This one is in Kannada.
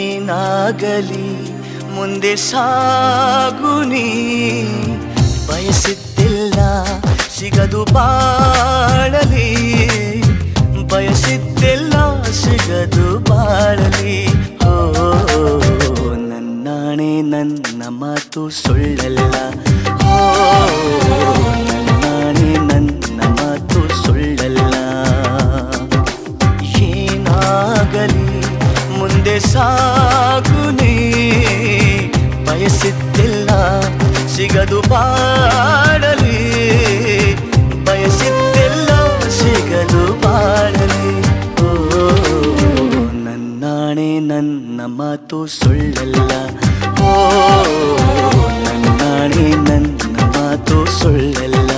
ಏನಾಗಲಿ ಮುಂದೆ ಸಾಗುನಿ, ಬಯಸಿದ್ದಿಲ್ಲ ಸಿಗದು ಬಾಳಲಿ, ಬಯಸಿದ್ದಿಲ್ಲ ಸಿಗದು ಬಾಳಲಿ. ಓ ನನ್ನಾಣೆ ನನ್ನ ಮಾತು ಸುಳ್ಳಲ್ಲ, ಓ ನನ್ನಾಣೆ ನನ್ನ ಮಾತು ಸುಳ್ಳಲ್ಲ. ಏನಾಗಲಿ ಮುಂದೆ ಸಾಗುನಿ, ಬಯಸಿದ್ದಿಲ್ಲ ಸಿಗದು ಬಾಳಲಿ, ಬಯಸಿದ್ದಿಲ್ಲ ಸಿಗದು ಬಾಳಲಿ. ಓ ನನ್ನಾಣೆ ನನ್ನ ಮಾತು ಸುಳ್ಳಲ್ಲ, ಓ ನನ್ನಾಣೆ ನನ್ನ ಮಾತು ಸುಳ್ಳಲ್ಲ.